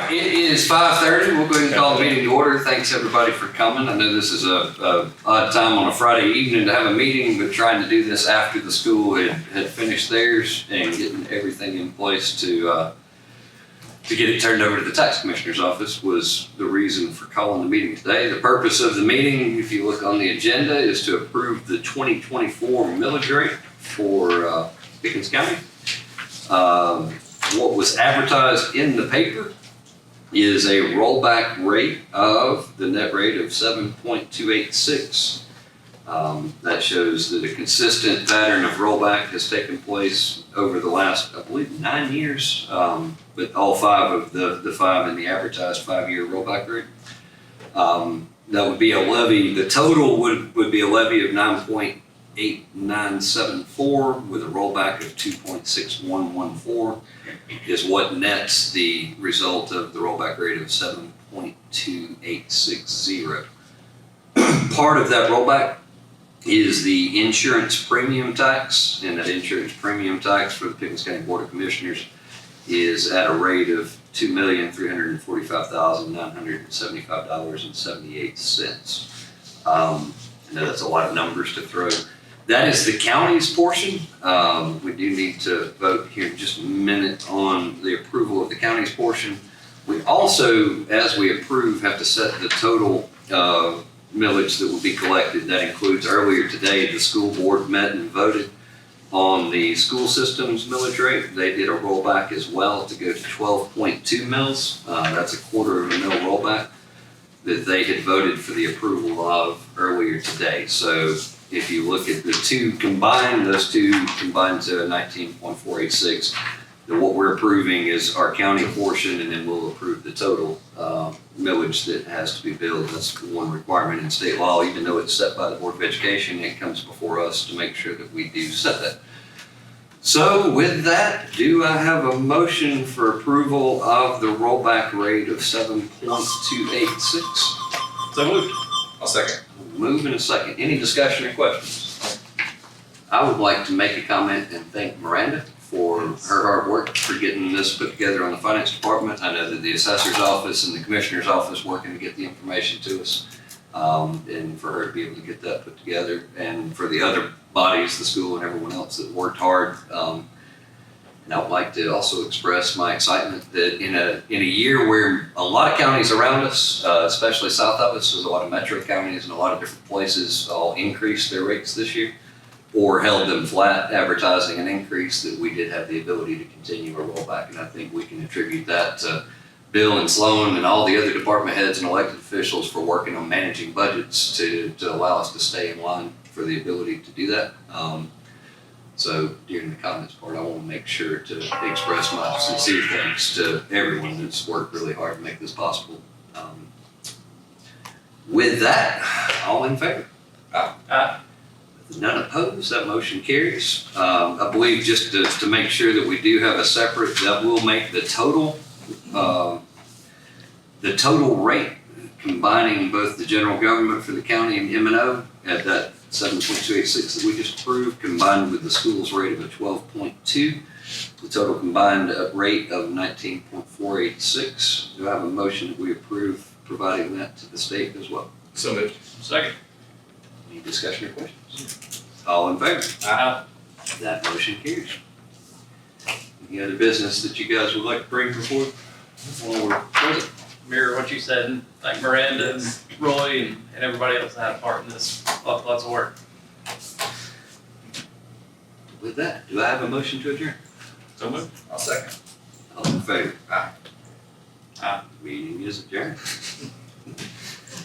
right, it is 5:30. We'll go ahead and call the meeting to order. Thanks everybody for coming. I know this is a odd time on a Friday evening to have a meeting, but trying to do this after the school had finished theirs and getting everything in place to get it turned over to the tax commissioner's office was the reason for calling the meeting today. The purpose of the meeting, if you look on the agenda, is to approve the 2024 millage rate for Pickens County. What was advertised in the paper is a rollback rate of the net rate of 7.286. That shows that a consistent pattern of rollback has taken place over the last, I believe, 9 years, but all five of the five in the advertised 5-year rollback rate. That would be a levy, the total would be a levy of 9.8974 with a rollback of 2.6114 is what nets the result of the rollback rate of 7.2860. Part of that rollback is the insurance premium tax, and that insurance premium tax for the Pickens County Board of Commissioners is at a rate of $2,345,975.78. I know that's a lot of numbers to throw. That is the county's portion. We do need to vote here in just a minute on the approval of the county's portion. We also, as we approve, have to set the total millage that will be collected. That includes earlier today, the school board met and voted on the school system's millage rate. They did a rollback as well to go to 12.2 mils. That's a quarter of a mil rollback that they had voted for the approval of earlier today. So if you look at the two combined, those two combined to 19.486, then what we're approving is our county portion, and then we'll approve the total millage that has to be billed. That's one requirement in state law, even though it's set by the Board of Education, it comes before us to make sure that we do set that. So with that, do I have a motion for approval of the rollback rate of 7.286? So moved. I'll second. Move in a second. Any discussion or questions? I would like to make a comment and thank Miranda for her hard work for getting this put together on the finance department. I know that the assessor's office and the commissioner's office working to get the information to us, and for her to be able to get that put together, and for the other bodies, the school and everyone else that worked hard. And I would like to also express my excitement that in a year where a lot of counties around us, especially south of us, there's a lot of metro counties and a lot of different places all increased their rates this year or held them flat, advertising an increase, that we did have the ability to continue a rollback. And I think we can attribute that to Bill and Sloan and all the other department heads and elected officials for working on managing budgets to allow us to stay in line for the ability to do that. So during the comments part, I want to make sure to express my sincere thanks to everyone that's worked really hard to make this possible. With that, all in favor? Aye. None opposed, that motion carries. I believe just to make sure that we do have a separate, that will make the total rate combining both the general government for the county and M&O at that 7.286 that we just approved, combined with the school's rate of a 12.2, the total combined rate of 19.486. Do I have a motion that we approve providing that to the state as well? So moved. Second. Any discussion or questions? All in favor? Aye. That motion carries. Any other business that you guys would like to bring before we're present? Mirror what you said, and thank Miranda and Roy and everybody else that had a part in this. Lots of work. With that, do I have a motion to adjourn? So moved. I'll second. All in favor? Aye. Meeting is adjourned.